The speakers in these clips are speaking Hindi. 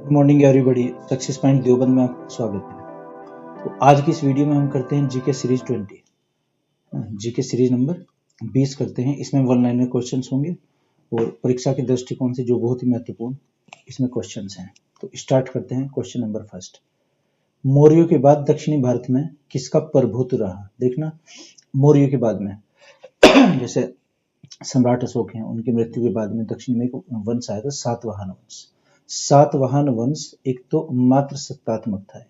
Good morning everybody. Success point Deoband में आपका स्वागत है। तो आज की इस वीडियो में हम करते हैं GK series 20, GK series number 20 करते हैं। इसमें वन लाइनर क्वेश्चंस होंगे और परीक्षा के दृष्टिकोण से जो बहुत ही महत्वपूर्ण इसमें क्वेश्चंस हैं। तो स्टार्ट करते हैं। क्वेश्चन नंबर फर्स्ट, मौर्यों के बाद दक्षिणी भारत में किसका प्रभुत्व रहा? देखना, मौर्यों के बाद में जैसे सम्राट अशोक हैं, उनकी मृत्यु के बाद में दक्षिण में एक वंश आया था, सातवाहन वंश। सातवाहन वंश एक तो मात्र सत्तात्मक था,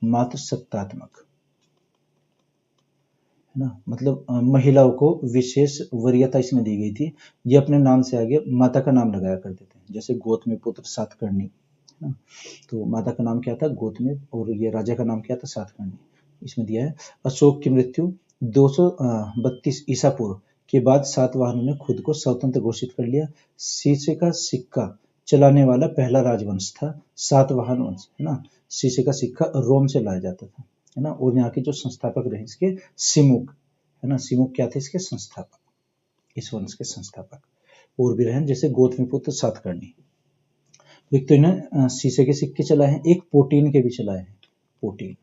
मात्र सत्तात्मक है ना, मतलब महिलाओं को विशेष वरीयता इसमें दी गई थी। ये अपने नाम से आगे माता का नाम लगाया करते थे, जैसे गौतमी पुत्र सातकर्णी है ना, तो माता का नाम क्या था? गौतमी, और ये राजा का नाम क्या था? सातकर्णी, इसमें दिया है। अशोक की मृत्यु 232 ईसा पूर्व के बाद सातवाहनों ने खुद को स्वतंत्र घोषित कर लिया। शीशे का सिक्का चलाने वाला पहला राजवंश था सातवाहन वंश है ना। शीशे का सिक्का रोम से लाया जाता था है ना। और यहाँ के जो संस्थापक रहे इसके, सिमुक है ना। सिमुक क्या थे? इसके संस्थापक, इस वंश के संस्थापक। और भी रहे जैसे गौतमीपुत्र सातकर्णी। एक तो इन्हें शीशे के सिक्के चलाए हैं, एक पोटीन के भी चलाए हैं, पोटीन।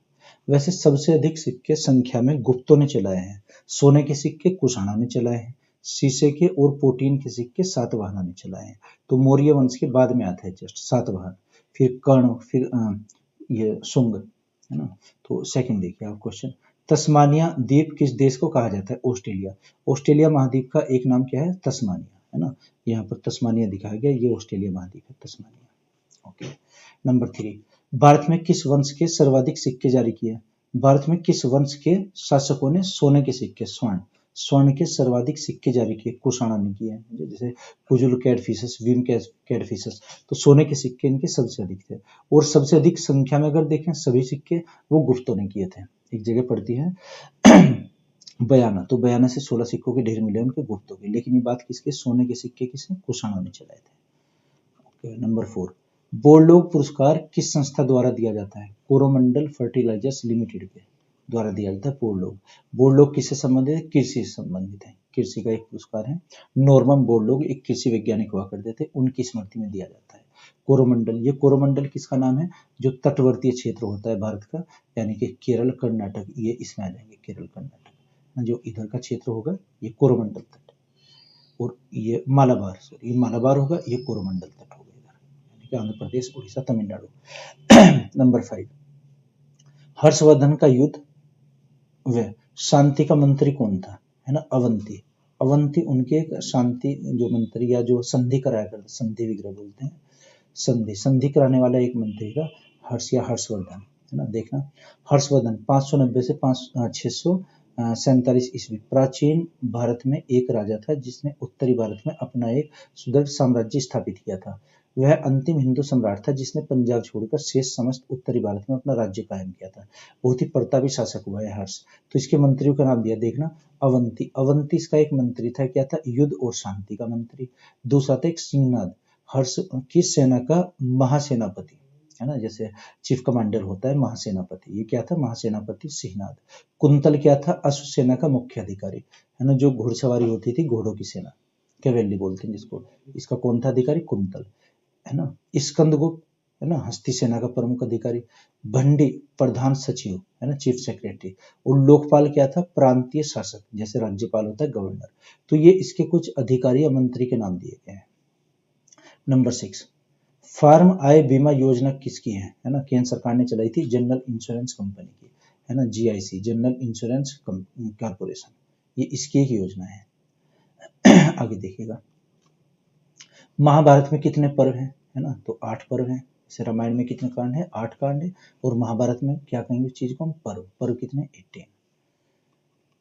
वैसे सबसे अधिक सिक्के संख्या में गुप्तों ने चलाए हैं। सोने के सिक्के कुषाणों ने चलाए हैं, शीशे के और पोटीन के सिक्के सातवाहनों ने चलाए हैं। तो मौर्य वंश के बाद में आता है जस्ट सातवाहन, फिर कर्ण, फिर ये शुंग है ना। तो सेकंड देखिए आप क्वेश्चन, तस्मानिया द्वीप किस देश को कहा जाता है? ऑस्ट्रेलिया। ऑस्ट्रेलिया महाद्वीप का एक नाम क्या है? तस्मानिया है ना। यहाँ पर तस्मानिया दिखाया गया, ये ऑस्ट्रेलिया महाद्वीप है, तस्मानिया। ओके। नंबर 3, भारत में किस वंश के सर्वाधिक सिक्के जारी किए? भारत में किस वंश के शासकों ने सोने के सिक्के, स्वर्ण के सर्वाधिक सिक्के जारी किए? कुषाणों ने किए हैं, जैसे कुजुल कैडफिशस, भीम कैडफिशस। तो सोने के सिक्के इनके सबसे अधिक थे। और सबसे अधिक संख्या में अगर देखें सभी सिक्के, वो गुप्तों ने किए थे। एक जगह पड़ती है बयाना, तो बयाना से 16 सिक्कों के ढेर मिले उनके गुप्तों के। लेकिन ये बात किसके? सोने के सिक्के किसने? कुषाणों ने चलाए थे। नंबर 4, बोरलोग पुरस्कार किस संस्था द्वारा दिया जाता है? कोरोमंडल फर्टिलाइजर्स लिमिटेड के द्वारा दिया जाता है बोरलोग। बोरलोग किससे संबंधित है? कृषि से संबंधित है, कृषि का एक पुरस्कार है। नॉर्मन बोरलोग एक कृषि वैज्ञानिक हुआ करते थे, उनकी स्मृति में दिया जाता है। कोरोमंडल, ये कोरोमंडल किसका नाम है? जो तटवर्तीय क्षेत्र होता है भारत का, यानी कि केरल कर्नाटक, ये इसमें आ जाएंगे, केरल कर्नाटक। जो इधर का क्षेत्र होगा ये कोरोमंडल तट, और ये मालाबार, सॉरी ये मालाबार होगा, ये कोरोमंडल तट होगा इधर, आंध्र प्रदेश, उड़ीसा, तमिलनाडु। नंबर 5, हर्षवर्धन का युद्ध व शांति का मंत्री कौन था? है ना, अवंती। अवंती उनके एक शांति जो मंत्री या जो संधि कराया करते, संधि विग्रह बोलते हैं, संधि कराने वाला एक मंत्री था हर्ष या हर्षवर्धन है ना। देखना, हर्षवर्धन 590 से 647 ईस्वी प्राचीन भारत में एक राजा था जिसने उत्तरी भारत में अपना एक सुदृढ़ साम्राज्य स्थापित किया था। वह अंतिम हिंदू सम्राट था जिसने पंजाब छोड़कर शेष समस्त उत्तरी भारत में अपना राज्य कायम किया था। बहुत ही प्रतापी शासक हुआ है हर्ष। तो इसके मंत्रियों का नाम दिया, देखना, अवंती। अवंती इसका एक मंत्री था, क्या था? युद्ध और शांति का मंत्री। दूसरा था एक सिंहनाद, हर्ष की सेना का महासेनापति है ना, जैसे चीफ कमांडर होता है महासेनापति, ये क्या था? महासेनापति सिंहनाद। कुंतल क्या था? अश्व सेना का मुख्य अधिकारी है ना, जो घुड़सवारी होती थी, घोड़ों की सेना, कैवेली बोलते हैं जिसको, इसका कौन था अधिकारी? कुंतल है ना। स्कंदगुप्त है ना, हस्ती सेना का प्रमुख अधिकारी। भंडी प्रधान सचिव है ना, चीफ सेक्रेटरी। और लोकपाल क्या था? प्रांतीय शासक, जैसे राज्यपाल होता है, गवर्नर। तो ये इसके कुछ अधिकारी या मंत्री के नाम दिए गए हैं। नंबर 6, फार्म आय बीमा योजना किसकी है ना? केंद्र सरकार ने चलाई थी, जनरल इंश्योरेंस कंपनी की है ना, जीआईसी, जनरल इंश्योरेंस कॉर्पोरेशन, ये इसकी एक योजना है। आगे देखिएगा, महाभारत में कितने पर्व है ना? तो 8 पर्व हैं। जैसे रामायण में कितने कांड है? 8 कांड है। और महाभारत में क्या कहेंगे चीज को हम? पर्व कितने? 18।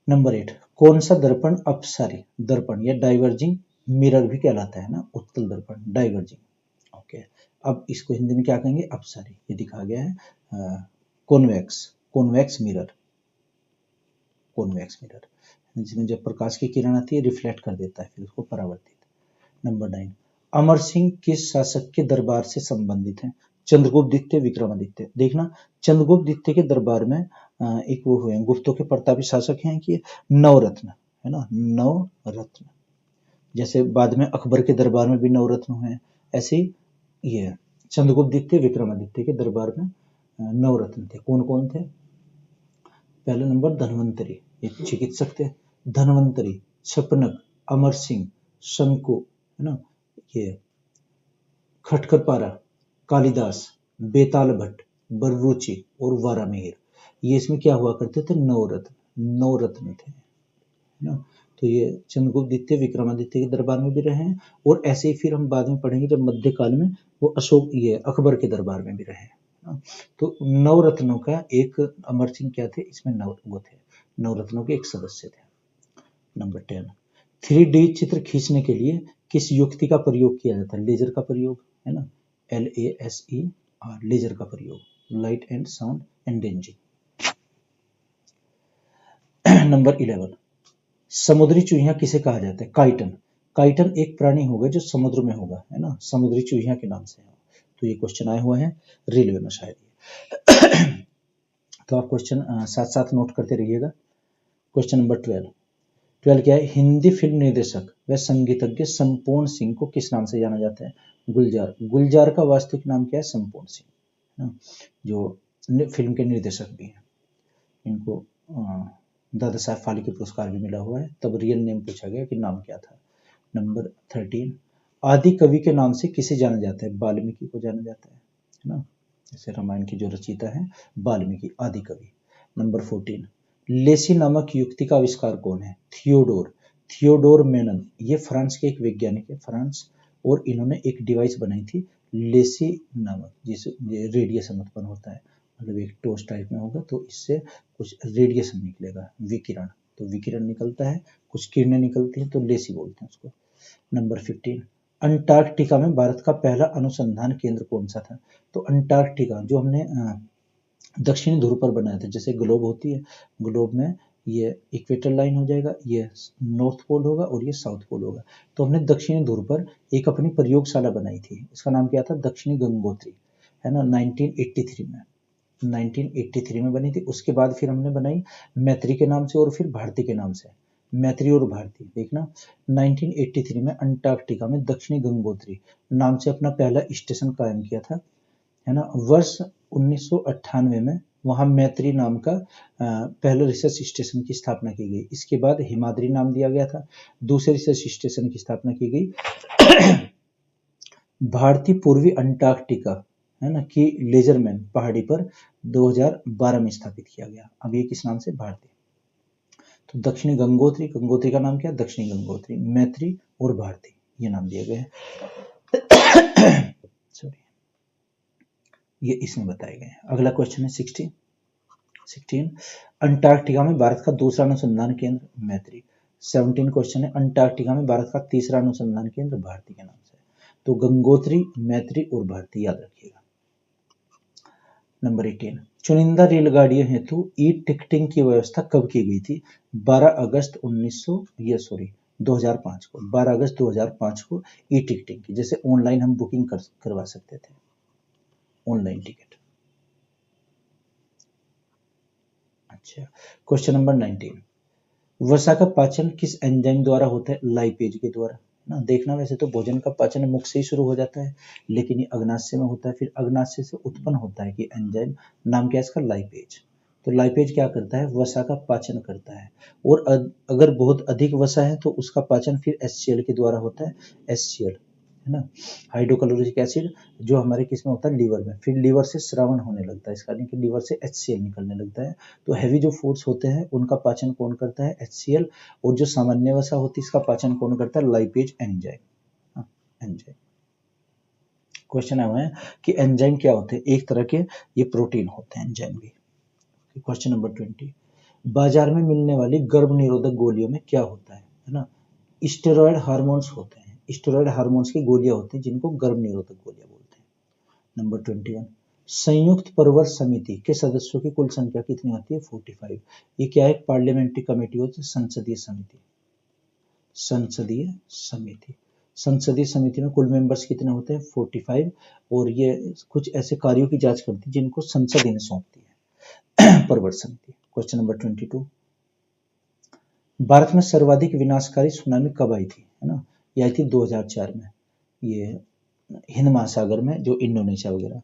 नंबर 8, कौन सा दर्पण अपसारी दर्पण या डाइवर्जिंग मिरर भी कहलाता है ना? उत्तल दर्पण, डाइवर्जिंग। ओके। अब इसको हिंदी में क्या कहेंगे? अपसारी। ये दिखा गया है कॉन्वेक्स मिरर, जिसमें जब प्रकाश की किरण आती है रिफ्लेक्ट कर देता है, फिर उसको परावर्तित। नंबर 9, अमर सिंह किस शासक के दरबार से संबंधित हैं? चंद्रगुप्त द्वितीय, विक्रमादित्य। देखना, चंद्रगुप्त द्वितीय के दरबार में एक वो हुए गुप्तों के प्रतापी शासक हैं कि नवरत्न है ना, नवरत्न। जैसे बाद में अकबर के दरबार में भी नवरत्न हुए, ऐसे ही ये चंद्रगुप्त द्वितीय विक्रमादित्य के दरबार में नवरत्न थे। कौन कौन थे? पहले नंबर धन्वंतरी, ये चिकित्सक थे। धन्वंतरी, छपनक, अमर सिंह, शंकु, है ना, ये खटकरपारा, कालिदास, बेताल भट्ट, बर्रुचि और वारामिहिर, ये इसमें क्या हुआ करते थे? नवरत्न थे, है ना। तो ये चंद्रगुप्त द्वितीय विक्रमादित्य के दरबार में भी रहे हैं, और ऐसे ही फिर हम बाद में पढ़ेंगे जब मध्यकाल में वो अशोक, ये अकबर के दरबार में भी रहे हैं। तो नवरत्नों का एक अमर सिंह क्या थे इसमें? वो थे नवरत्नों के एक सदस्य थे। नंबर 10, 3D चित्र खींचने के लिए किस युक्ति का प्रयोग किया जाता है? लेजर का प्रयोग, है ना, LASER, लेजर का प्रयोग, light and sound engaging. Number 11, समुद्री चूहिया किसे कहा जाता है? काइटन। काइटन एक प्राणी होगा जो समुद्र में होगा, है ना, समुद्री चूहिया के नाम से है। तो ये क्वेश्चन आए हुए हैं रेलवे में शायद। तो आप क्वेश्चन साथ साथ नोट करते रहिएगा। क्वेश्चन नंबर 12 क्या है? हिंदी फिल्म निर्देशक व संगीतज्ञ संपूर्ण सिंह को किस नाम से जाना जाता है? गुलजार। गुलजार का वास्तविक नाम क्या है? संपूर्ण सिंह, जो फिल्म के निर्देशक भी हैं। इनको दादा साहब फाल्के पुरस्कार भी मिला हुआ है। तब रियल नेम पूछा गया कि नाम क्या था। नंबर 13, आदि कवि के नाम से किसे जाना जाता है? वाल्मीकि को जाना जाता है ना, जैसे रामायण की जो रचयिता है वाल्मीकि, आदि कवि। नंबर 14, लेसी नामक युक्ति का आविष्कार कौन है? थियोडोर मेनन, ये फ्रांस के एक वैज्ञानिक है, फ्रांस, और इन्होंने एक डिवाइस बनाई थी लेसी नामक, जिससे रेडिएशन उत्पन्न होता है, मतलब एक टोस्ट टाइप में होगा, तो इससे कुछ रेडिएशन निकलेगा, विकिरण। तो विकिरण निकलता है, कुछ किरणें निकलती हैं, तो लेसी बोलते हैं उसको। नंबर 15, अंटार्कटिका में भारत का पहला अनुसंधान केंद्र कौन सा था? तो अंटार्कटिका जो हमने दक्षिणी ध्रुव पर बनाया था, जैसे ग्लोब होती है, ग्लोब में ये इक्वेटर लाइन हो जाएगा, ये नॉर्थ पोल होगा और ये साउथ पोल होगा। तो हमने दक्षिणी ध्रुव पर एक अपनी प्रयोगशाला बनाई थी, इसका नाम क्या था? दक्षिणी गंगोत्री, है ना, 1983 में बनी थी। उसके बाद फिर हमने बनाई मैत्री के नाम से और फिर भारती के नाम से, मैत्री और भारती। देखना 1983 में अंटार्कटिका में दक्षिणी गंगोत्री नाम से अपना पहला स्टेशन कायम किया था, है ना। वर्ष 1998 में वहां मैत्री नाम का पहले रिसर्च स्टेशन की स्थापना की गई। इसके बाद हिमाद्री नाम दिया गया था, दूसरे रिसर्च स्टेशन की स्थापना की गई भारतीय पूर्वी अंटार्कटिका, है ना, कि लेजरमैन पहाड़ी पर 2012 में स्थापित किया गया। अब ये किस नाम से? भारतीय। तो दक्षिणी गंगोत्री, गंगोत्री का नाम क्या है? दक्षिणी गंगोत्री, मैत्री और भारती, ये नाम दिए गए हैं। सॉरी, ये इसमें बताए गए हैं। अगला क्वेश्चन है 16, अंटार्कटिका में भारत का दूसरा अनुसंधान केंद्र? मैत्री। 17 क्वेश्चन है, अंटार्कटिका में भारत का तीसरा अनुसंधान केंद्र? भारती के नाम से। तो गंगोत्री, मैत्री और भारती याद रखिएगा। नंबर 18, चुनिंदा रेलगाड़ियों हेतु ई टिकटिंग की व्यवस्था कब की गई थी? 12 अगस्त 2005 को, 12 अगस्त 2005 को ई टिकटिंग की, जैसे ऑनलाइन हम बुकिंग करवा सकते थे, ऑनलाइन टिकट। अच्छा, क्वेश्चन नंबर 19, वसा का पाचन किस एंजाइम द्वारा होता है? लाइपेज के द्वारा ना। देखना, वैसे तो भोजन का पाचन मुख से ही शुरू हो जाता है, लेकिन ये अग्नाशय में होता है, फिर अग्नाशय से उत्पन्न होता है कि एंजाइम, नाम क्या है इसका? लाइपेज। तो लाइपेज क्या करता है? वसा का पाचन करता है, और अगर बहुत अधिक वसा है तो उसका पाचन फिर HCl के द्वारा होता है, HCl, है ना, हाइड्रोक्लोरिक एसिड, जो हमारे किस में होता है? लीवर में। फिर लीवर से स्रावन होने लगता है इसका, यानी कि लीवर से HCl निकलने लगता है। तो हैवी जो फूड्स होते हैं उनका पाचन कौन करता है? HCl। और जो सामान्य वसा होती है इसका पाचन कौन करता है? Lipase enzyme, enzyme. क्वेश्चन है हुआ है कि एंजाइम क्या होते हैं? एक तरह के ये प्रोटीन होते हैं एंजाइम भी। क्वेश्चन नंबर 20, बाजार में मिलने वाली गर्भ निरोधक गोलियों में क्या होता है ना? स्टेरॉयड हार्मोन्स होते हैं, स्टेरॉयड हार्मोन्स की गोलियां होती हैं जिनको गर्भ निरोधक गोलियां बोलते हैं। नंबर 21, संयुक्त प्रवर समिति के सदस्यों की कुल संख्या कितनी होती है? 45। ये क्या है? पार्लियामेंट्री कमेटी होती है, संसदीय समिति, संसदीय समिति। संसदीय समिति में कुल मेंबर्स कितने होते हैं? 45, और ये कुछ ऐसे कार्यों की जांच करती है जिनको संसद इन्हें सौंपती है, प्रवर समिति। क्वेश्चन नंबर 22, भारत में सर्वाधिक विनाशकारी सुनामी कब आई थी? है ना, ये आई थी 2004 में। ये हिंद महासागर में, जो इंडोनेशिया वगैरह।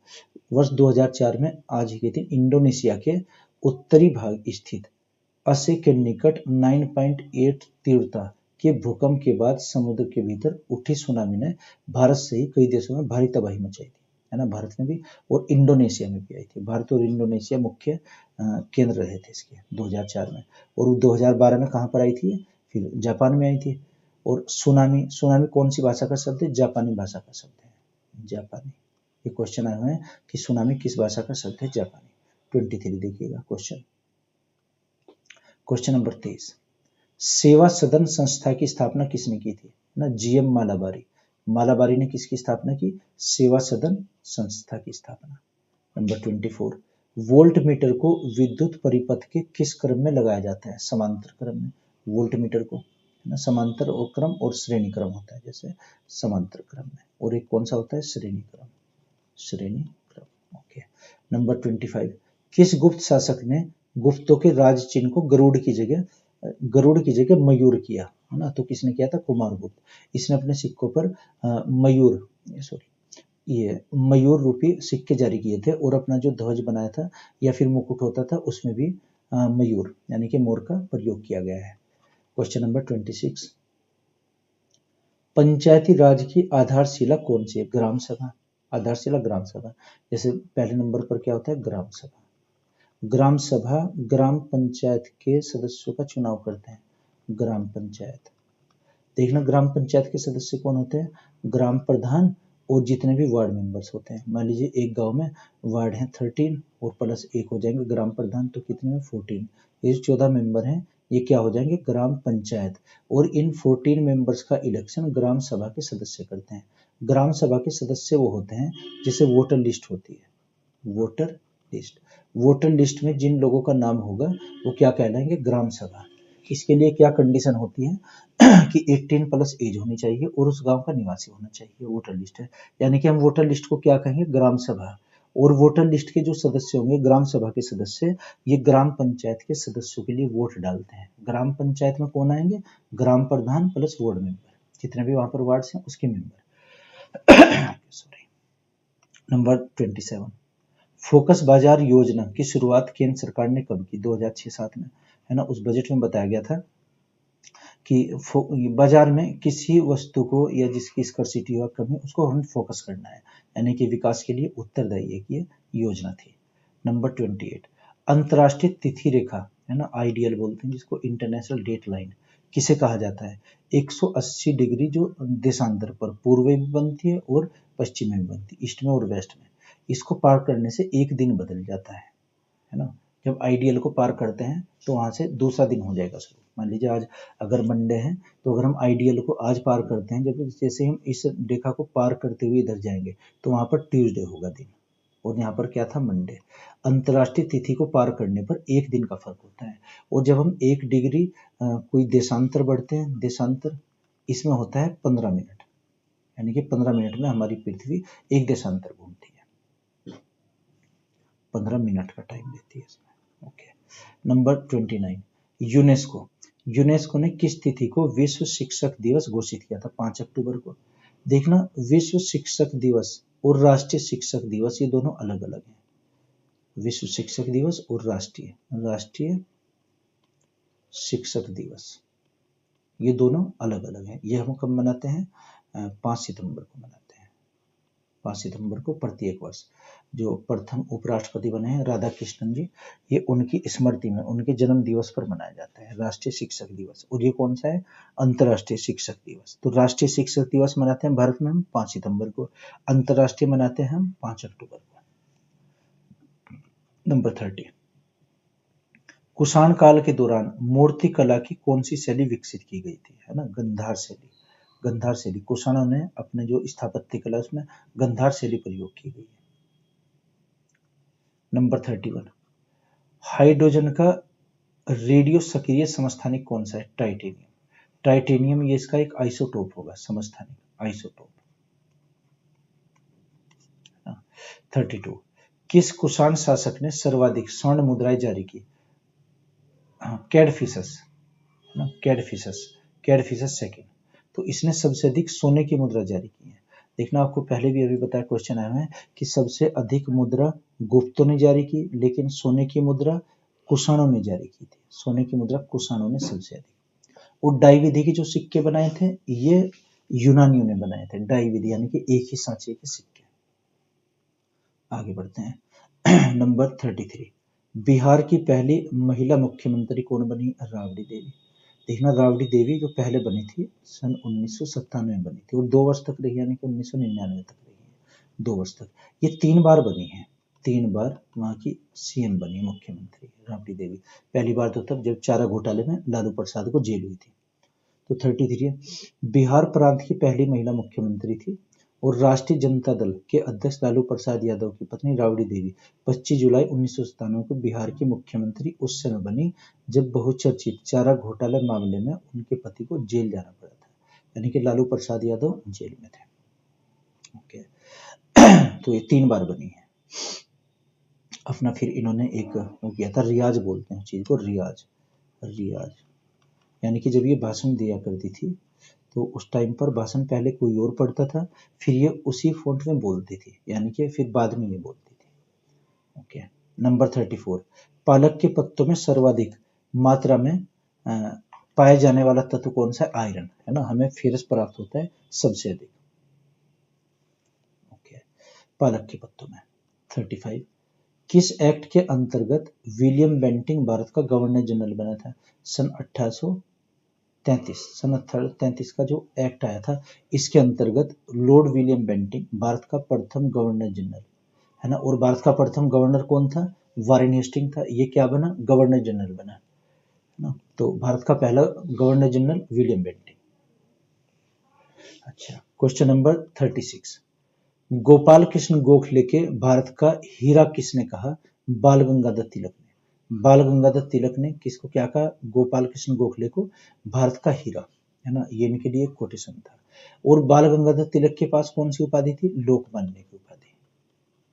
वर्ष 2004 में आज ही के दिन इंडोनेशिया के उत्तरी भाग स्थित असे के निकट 9.8 तीव्रता के भूकंप के बाद समुद्र के भीतर उठी सुनामी ने भारत से ही कई देशों में भारी तबाही मचाई थी, है ना, भारत में भी और इंडोनेशिया में भी आई थी। भारत और इंडोनेशिया मुख्य केंद्र रहे थे इसके 2004 में। और 2012 में कहाँ पर आई थी, फिर जापान में आई थी। और सुनामी, सुनामी कौन सी भाषा का शब्द है, जापानी भाषा का शब्द है, जापानी। ये क्वेश्चन आए हुए हैं कि सुनामी किस भाषा का शब्द है, जापानी। 23 देखिएगा क्वेश्चन। क्वेश्चन नंबर 23, सेवा सदन संस्था की स्थापना किसने की थी, ना, जीएम मालाबारी। मालाबारी ने किसकी स्थापना की, सेवा सदन संस्था की स्थापना। नंबर 24, वोल्ट मीटर को विद्युत परिपथ के किस क्रम में लगाया जाता है, समांतर क्रम में। वोल्ट मीटर को, है ना, समांतर और क्रम और श्रेणी क्रम होता है, जैसे समांतर क्रम में, और एक कौन सा होता है, श्रेणी क्रम, श्रेणी क्रम। ओके। नंबर 25, किस गुप्त शासक ने गुप्तों के राज चिन्ह को गरुड़ की जगह मयूर किया, है ना, तो किसने किया था, कुमारगुप्त। इसने अपने सिक्कों पर ये मयूर रूपी सिक्के जारी किए थे, और अपना जो ध्वज बनाया था या फिर मुकुट होता था उसमें भी मयूर यानी कि मोर का प्रयोग किया गया है। क्वेश्चन नंबर 26, पंचायती राज की आधारशिला कौन सी है, ग्राम सभा। आधारशिला ग्राम सभा। जैसे पहले नंबर पर क्या होता है, ग्राम सभा। ग्राम सभा ग्राम पंचायत के सदस्यों का चुनाव करते हैं, ग्राम पंचायत। देखना, ग्राम पंचायत के सदस्य कौन होते हैं, ग्राम प्रधान और जितने भी वार्ड मेंबर्स होते हैं। मान लीजिए एक गांव में वार्ड हैं 13 और प्लस एक हो जाएंगे ग्राम प्रधान, तो कितने में 14। ये 14 मेंबर हैं, ये क्या हो जाएंगे, ग्राम पंचायत। और इन 14 मेंबर्स का इलेक्शन ग्राम सभा के सदस्य करते हैं। ग्राम सभा के सदस्य वो होते हैं जैसे वोटर लिस्ट होती है, वोटर लिस्ट। वोटर लिस्ट में जिन लोगों का नाम होगा वो क्या कहलाएंगे, ग्राम सभा। इसके लिए क्या कंडीशन होती है कि 18 प्लस एज होनी चाहिए और उस गांव का निवासी होना चाहिए, वोटर लिस्ट है। यानी कि हम वोटर लिस्ट को क्या कहेंगे, ग्राम सभा। और वोटर लिस्ट के जो सदस्य होंगे, ग्राम सभा के सदस्य, ये ग्राम पंचायत के सदस्यों के लिए वोट डालते हैं। ग्राम पंचायत में कौन आएंगे, ग्राम प्रधान प्लस वार्ड मेंबर, जितने भी वहां पर वार्ड्स हैं उसके मेंबर। सॉरी। नंबर 27, फोकस बाजार योजना की शुरुआत केंद्र सरकार ने कब की, 2006-7 में, है ना। उस बजट में बताया गया था कि बाजार में किसी वस्तु को या जिसकी स्कर्सिटी हो कमी, उसको हमें फोकस करना है, यानी कि विकास के लिए उत्तरदायी एक ये योजना थी। नंबर 28, अंतर्राष्ट्रीय तिथि रेखा, है ना, आइडियल बोलते हैं जिसको, इंटरनेशनल डेट लाइन किसे कहा जाता है, 180 डिग्री जो देशांतर पर पूर्व में बनती है और पश्चिम में बनती है, ईस्ट में और वेस्ट में। इसको पार करने से एक दिन बदल जाता है ना। जब आइडियल को पार करते हैं तो वहां से दूसरा दिन हो जाएगा शुरू। मान लीजिए आज अगर मंडे है, तो अगर हम आइडियल को आज पार करते हैं, जब जैसे हम इस रेखा को पार करते हुए इधर जाएंगे तो वहां पर ट्यूसडे होगा दिन, और यहाँ पर क्या था, मंडे। अंतर्राष्ट्रीय तिथि को पार करने पर एक दिन का फर्क होता है। और जब हम 1 डिग्री कोई देशांतर बढ़ते हैं, देशांतर इसमें होता है 15 मिनट, यानी कि 15 मिनट में हमारी पृथ्वी एक देशांतर घूमती है, 15 मिनट का टाइम देती है इसमें। ओके। Number 29, UNESCO. यूनेस्को ने किस तिथि को विश्व शिक्षक दिवस घोषित किया था, 5 अक्टूबर को। देखना, विश्व शिक्षक दिवस और राष्ट्रीय शिक्षक दिवस ये दोनों अलग अलग हैं। विश्व शिक्षक दिवस और राष्ट्रीय शिक्षक दिवस ये दोनों अलग अलग हैं। ये हम कब मनाते हैं, 5 सितंबर को मनाते हैं। 5 सितंबर को प्रत्येक वर्ष। जो प्रथम उपराष्ट्रपति बने हैं राधा कृष्णन जी, ये उनकी स्मृति में, उनके जन्म दिवस पर मनाया जाता है राष्ट्रीय शिक्षक दिवस। और ये कौन सा है, अंतर्राष्ट्रीय शिक्षक दिवस। तो राष्ट्रीय शिक्षक दिवस मनाते हैं भारत में हम 5 सितंबर को, अंतर्राष्ट्रीय मनाते हैं हम 5 अक्टूबर को। नंबर 30, कुषाण काल के दौरान मूर्ति कला की कौन सी शैली विकसित की गई थी, है ना, गंधार शैली। गंधार शैली, कुषाणों ने अपने जो स्थापत्य कला उसमें गंधार शैली प्रयोग की गई है। नंबर 31, हाइड्रोजन का रेडियो सक्रिय समस्थानिक कौन सा है, टाइटेनियम। टाइटेनियम ये इसका एक आइसोटोप होगा, समस्थानिक आइसोटोप। 32, किस कुषाण शासक ने सर्वाधिक स्वर्ण मुद्राएं जारी की, कैडफिसस, कैडफिसस सेकेंड। तो इसने सबसे अधिक सोने की मुद्रा जारी की है। देखना, आपको पहले भी अभी बताया, क्वेश्चन आया है कि सबसे अधिक मुद्रा गुप्तों ने जारी की, लेकिन सोने की मुद्रा कुषाणों ने जारी की थी। सोने की मुद्रा कुषाणों ने सबसे अधिक। और डाई विधि के जो सिक्के बनाए थे ये यूनानियों ने बनाए थे। डाई विधि यानी कि एक ही सांचे के सिक्के। आगे बढ़ते हैं। नंबर 33, बिहार की पहली महिला मुख्यमंत्री कौन बनी? राबड़ी देवी। देखना, राबड़ी देवी जो पहले बनी थी सन 1997 में बनी थी और 2 वर्ष तक रही, यानी कि 1999 तक रही है, 2 वर्ष तक। ये 3 बार बनी है, 3 बार वहाँ की सीएम बनी, मुख्यमंत्री राबड़ी देवी। पहली बार तो तब जब चारा घोटाले में लालू प्रसाद को जेल हुई थी। तो 33 है, बिहार प्रांत की पहली महिला मुख्यमंत्री थी और राष्ट्रीय जनता दल के अध्यक्ष लालू प्रसाद यादव की पत्नी राबड़ी देवी 25 जुलाई 1997 को बिहार की मुख्यमंत्री उस समय बनी जब बहुचर्चित चारा घोटाला मामले में उनके पति को जेल जाना पड़ा था, यानी कि लालू प्रसाद यादव जेल में थे। ओके। तो ये 3 बार बनी है। अपना फिर इन्होंने एक वो किया था, रियाज बोलते हैं चीज को, रियाज। रियाज यानी कि जब ये भाषण दिया करती थी तो उस टाइम पर भाषण पहले कोई और पढ़ता था, फिर ये उसी फॉन्ट में बोलती थी, यानी कि फिर बाद में ये बोलती थी। ओके। नंबर 34, पालक के पत्तों में सर्वाधिक मात्रा में पाए जाने वाला तत्व कौन सा है? आयरन, है ना, हमें फेरस प्राप्त होता है सबसे अधिक। ओके, पालक के पत्तों में। 35, किस एक्ट के अंतर्गत विलियम बेंटिंग भारत का गवर्नर जनरल बना था? सन 1833 का जो एक्ट आया था, इसके अंतर्गत लॉर्ड विलियम बेंटिंग भारत का प्रथम गवर्नर जनरल, है ना। और भारत का प्रथम गवर्नर कौन था? वारेन हेस्टिंग था। ये क्या बना? गवर्नर जनरल बना, है ना। तो भारत का पहला गवर्नर जनरल विलियम बेंटिंग। अच्छा, क्वेश्चन नंबर 36, गोपाल कृष्ण गोखले के भारत का हीरा किसने कहा? बाल गंगाधर तिलक ने। बाल गंगाधर तिलक ने किसको क्या कहा? गोपाल कृष्ण गोखले को भारत का हीरा, है ना। ये इनके लिए कोटेशन था। और बाल गंगाधर तिलक के पास कौन सी उपाधि थी? लोकमान्य की उपाधि,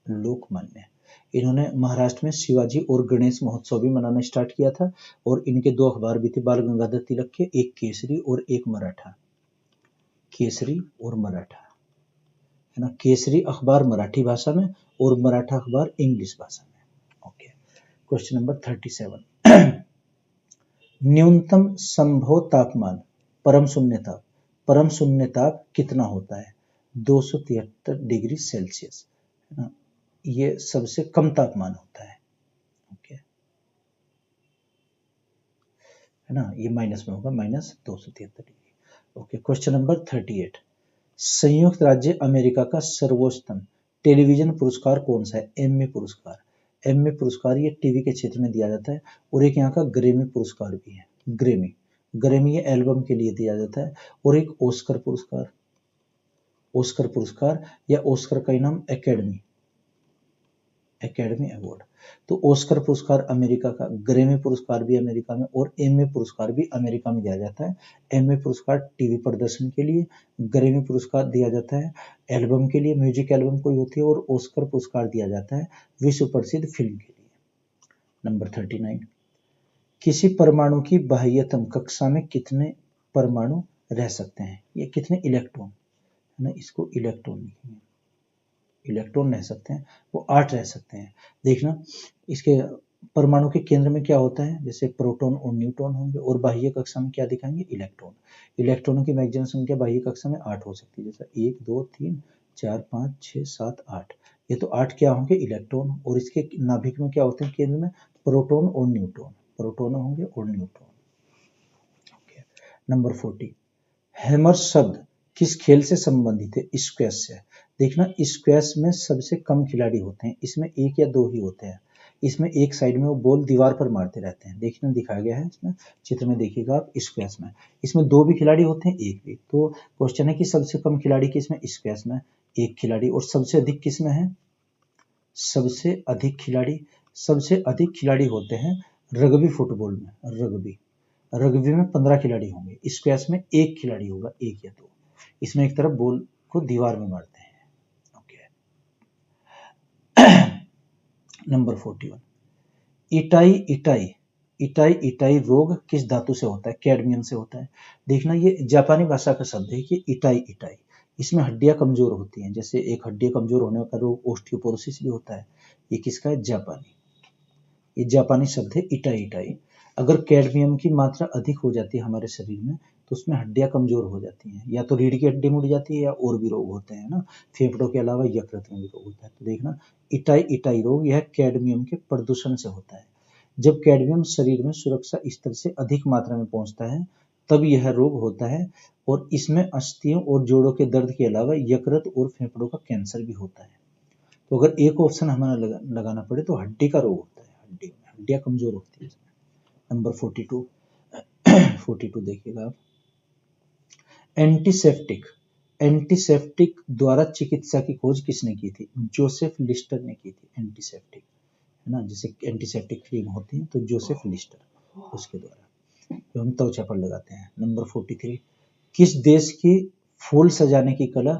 लोकमान्य। इन्होंने महाराष्ट्र में शिवाजी और गणेश महोत्सव भी मनाना स्टार्ट किया था और इनके 2 अखबार भी थे बाल गंगाधर तिलक के, एक केसरी और एक मराठा। केसरी और मराठा, है ना। केसरी अखबार मराठी भाषा में और मराठा अखबार इंग्लिश भाषा में। ओके। क्वेश्चन नंबर 37, न्यूनतम संभव तापमान, परम शून्य ताप कितना होता है? 273 डिग्री सेल्सियस, है ना। ये सबसे कम तापमान होता है। ओके, है ना, ये माइनस में होगा, -273 डिग्री। ओके। क्वेश्चन नंबर 38, संयुक्त राज्य अमेरिका का सर्वोच्चतम टेलीविजन पुरस्कार कौन सा है? एम्मी पुरस्कार। एम्मी पुरस्कार ये टीवी के क्षेत्र में दिया जाता है और एक यहाँ का ग्रेमी पुरस्कार भी है। ग्रेमी, ग्रेमी ये एल्बम के लिए दिया जाता है। और एक ऑस्कर पुरस्कार, ऑस्कर पुरस्कार या ऑस्कर का ही नाम एकेडमी, एकेडमी अवार्ड। तो ऑस्कर पुरस्कार अमेरिका का, ग्रेमी पुरस्कार भी अमेरिका में और एम्मी पुरस्कार भी अमेरिका में दिया जाता है। एम्मी पुरस्कार टीवी प्रदर्शन के लिए, ग्रेमी पुरस्कार दिया जाता है एल्बम के लिए, म्यूजिक एल्बम कोई होती है, और ऑस्कर पुरस्कार दिया जाता है विश्व प्रसिद्ध फिल्म के लिए। नंबर 39, किसी परमाणु की बाह्यतम कक्षा में कितने परमाणु रह सकते हैं? ये कितने इलेक्ट्रॉन, है ना, इसको इलेक्ट्रॉन लिखेंगे। इलेक्ट्रॉन रह सकते हैं, वो 8 रह सकते हैं। देखना, इसके परमाणु के केंद्र में क्या होता है? जैसे प्रोटॉन और न्यूट्रॉन होंगे, और बाह्य कक्षा में क्या दिखाएंगे? इलेक्ट्रॉन। इलेक्ट्रॉनों की मैक्सिमम संख्या बाह्य कक्षा में 8 हो सकती है, जैसा 1 2 3 4 5 6 7 8। ये तो 8 क्या होंगे? इलेक्ट्रॉन। और इसके नाभिक में क्या होते हैं? केंद्र में प्रोटॉन और न्यूट्रॉन, प्रोटॉन होंगे और न्यूट्रॉन। नंबर 40, हैमर शब्द किस खेल से संबंधित है? स्क्वैश से। देखना, स्क्वैश में सबसे कम खिलाड़ी होते हैं, इसमें 1 या 2 ही होते हैं। इसमें एक साइड में वो बॉल दीवार पर मारते रहते हैं, देखना दिखाया गया है इसमें चित्र में, देखिएगा आप। स्क्वैश में इसमें 2 भी खिलाड़ी होते हैं, 1 भी। तो क्वेश्चन है कि सबसे कम खिलाड़ी किसमें? स्क्वैश में 1 खिलाड़ी। और सबसे अधिक किसमें है? सबसे अधिक खिलाड़ी होते हैं रग्बी फुटबॉल में। रग्बी में 15 खिलाड़ी होंगे, स्क्वैश में 1 खिलाड़ी होगा, 1 या 2। इसमें एक तरफ बॉल को दीवार में मारते हैं। ओके। नंबर 41, इटाई रोग किस धातु से होता है? कैडमियम से होता है। देखना, ये जापानी भाषा का शब्द है कि इटाई, इसमें हड्डियां कमजोर होती हैं, जैसे एक हड्डी कमजोर होने का रोग ओस्टियोपोरोसिस भी होता है। ये किसका है? जापानी। ये जापानी शब्द है इटाई इटाई। अगर कैडमियम की मात्रा अधिक हो जाती है हमारे शरीर में तो उसमें हड्डियां कमजोर हो जाती हैं, या तो रीढ़ की हड्डी मुड़ जाती है या और भी रोग होते हैं ना। फेफड़ों के अलावा यकृत में भी रोग होता है। तो देखना, इटाई इटाई रोग यह कैडमियम के प्रदूषण से होता है। जब कैडमियम शरीर में सुरक्षा स्तर से अधिक मात्रा में पहुंचता है तब यह रोग होता है, और इसमें अस्थियों और जोड़ों के दर्द के अलावा यकृत और फेफड़ों का कैंसर भी होता है। तो अगर एक ऑप्शन हमें लगाना पड़े तो हड्डी का रोग होता है, हड्डी में हड्डियां कमजोर होती है। नंबर 42 42 देखिएगा आप। एंटीसेप्टिक। एंटीसेप्टिक द्वारा चिकित्सा की खोज किसने की थी? जोसेफ लिस्टर ने की थी। एंटीसेप्टिक है ना, जैसे एंटीसेप्टिक क्रीम होती है तो जोसेफ लिस्टर, उसके द्वारा जो हम त्वचा पर लगाते हैं। नंबर 43 किस देश की फूल सजाने की कला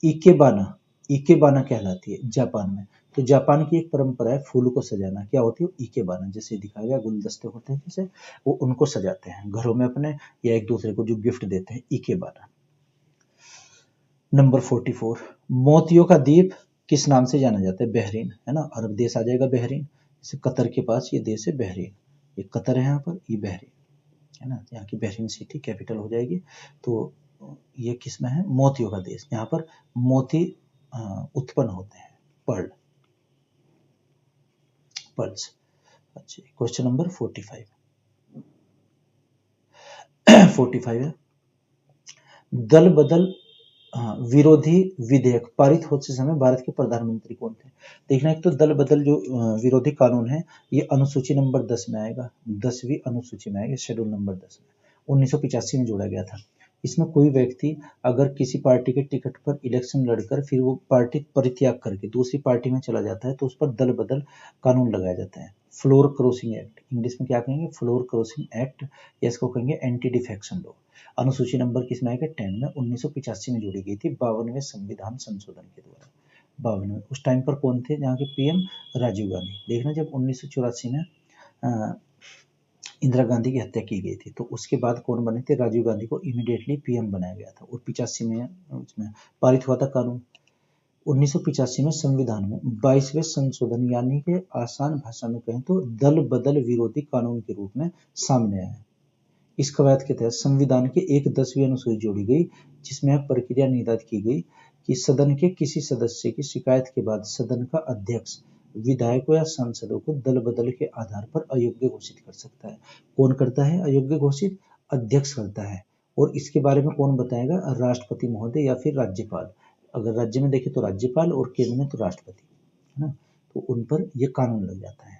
इकेबाना इकेबाना कहलाती है? जापान में। तो जापान की एक परंपरा है फूल को सजाना, क्या होती है? इकेबाना। जैसे दिखाया गया गुलदस्ते होते हैं जैसे, वो उनको सजाते हैं घरों में अपने, या एक दूसरे को जो गिफ्ट देते हैं, इकेबाना। नंबर 44 मोतियों का द्वीप किस नाम से जाना जाता है? बहरीन, है ना, अरब देश आ जाएगा बहरीन। जैसे कतर के पास ये देश है बहरीन, ये कतर है यहाँ पर, ये बहरीन है ना, यहाँ की बहरीन सिटी कैपिटल हो जाएगी। तो ये किस में है? मोतियों का देश। यहाँ पर मोती उत्पन्न होते हैं, पर्ल, पर्ल्स। अच्छा, क्वेश्चन नंबर 45 45 है, दल बदल विरोधी विधेयक पारित होते समय भारत के प्रधानमंत्री कौन थे? देखना, एक तो दल बदल जो विरोधी कानून है ये अनुसूची नंबर 10 में आएगा, 10वीं अनुसूची में आएगा, शेड्यूल नंबर 10 में 1985 में जोड़ा गया था। इसमें कोई व्यक्ति अगर किसी पार्टी के टिकट पर इलेक्शन लड़कर फिर वो पार्टी परित्याग करके दूसरी पार्टी में चला जाता है तो उस पर दल बदल कानून लगाया जाता है। फ्लोर क्रॉसिंग एक्ट, इंग्लिश में क्या कहेंगे? फ्लोर क्रॉसिंग एक्ट, या इसको कहेंगे एंटी डिफेक्शन लॉ। अनुसूची नंबर किसमें आएगा? 10 में। 1985 में जोड़ी गई थी 52वें संविधान संशोधन के द्वारा। 52वें। उस टाइम पर कौन थे जहाँ के पीएम? राजीव गांधी। देखना, जब 1984 में इंदिरा गांधी की हत्या की गई थी तो उसके बाद कौन बने थे? राजीव गांधी को इमीडिएटली पीएम बनाया गया था, और 85 में उसमें पारित हुआ था कानून। 1985 में संविधान में 22वें संशोधन, यानी कि आसान भाषा में कहें तो दल बदल विरोधी कानून के रूप में सामने आया है। इस कवायद के तहत संविधान की एक 10वीं अनुसूची जोड़ी गई जिसमें यह प्रक्रिया निर्धारित की गई कि सदन के किसी सदस्य की शिकायत के बाद सदन का अध्यक्ष विधायकों या सांसदों को दल बदल के आधार पर अयोग्य घोषित कर सकता है। कौन करता है अयोग्य घोषित? अध्यक्ष करता है। और इसके बारे में कौन बताएगा? राष्ट्रपति महोदय या फिर राज्यपाल। अगर राज्य में देखें तो राज्यपाल, और केंद्र में तो राष्ट्रपति, है ना। तो उन पर यह कानून लग जाता है।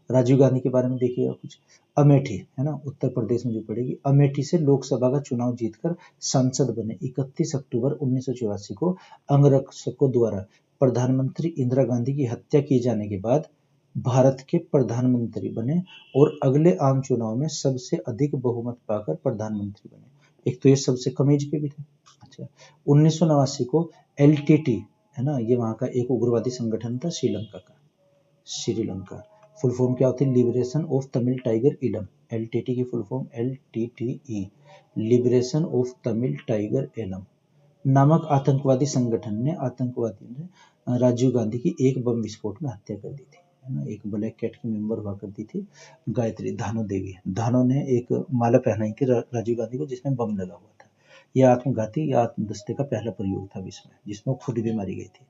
राजीव गांधी के बारे में देखिएगा कुछ। अमेठी, है ना, उत्तर प्रदेश में जो पड़ेगी, अमेठी से लोकसभा का चुनाव जीतकर सांसद बने। 31 अक्टूबर 1984 को अंगरक्षकों द्वारा प्रधानमंत्री इंदिरा गांधी की हत्या किए जाने के बाद भारत के प्रधानमंत्री बने, और अगले आम चुनाव में सबसे अधिक बहुमत पाकर प्रधानमंत्री बने। एक तो ये सबसे कम एज के भी थे। अच्छा, 1989 को एलटीटी, है ना, ये वहां का एक उग्रवादी संगठन था श्रीलंका का। श्रीलंका फुल फॉर्म क्या होती है? Liberation of Tamil tiger Eelam. LTTE की full form LTTE, liberation of Tamil tiger Eelam नामक आतंकवादी संगठन ने राजीव गांधी की एक बम विस्फोट में हत्या कर दी थी, है ना। एक ब्लैक कैट की मेंबर हुआ करती थी गायत्री धानो देवी। धानो ने एक माला पहनाई थी राजीव गांधी को जिसमें बम लगा हुआ था। यह आत्मघाती या आत्मदस्ते का पहला प्रयोग था विश्व में, जिसमें खुद भी मारी गई थी।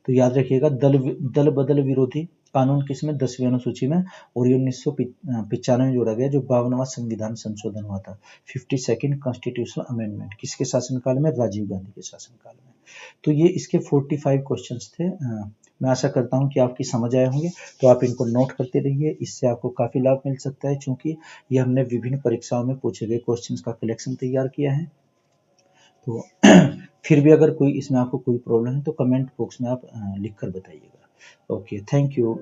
तो याद रखिएगा, दल बदल विरोधी कानून किसमें? 10वीं अनुसूची में, और ये 1995 में जोड़ा गया जो 52वां संविधान संशोधन हुआ था। 52nd कॉन्स्टिट्यूशनल अमेंडमेंट किसके शासनकाल में? राजीव गांधी के शासनकाल में। तो ये इसके 45 क्वेश्चंस थे। मैं आशा करता हूँ कि आपकी समझ आए होंगे, तो आप इनको नोट करते रहिए, इससे आपको काफ़ी लाभ मिल सकता है। चूंकि ये हमने विभिन्न परीक्षाओं में पूछे गए क्वेश्चंस का कलेक्शन तैयार किया है। तो फिर भी अगर कोई इसमें आपको कोई प्रॉब्लम है तो कमेंट बॉक्स में आप लिख कर बताइएगा। Okay, thank you.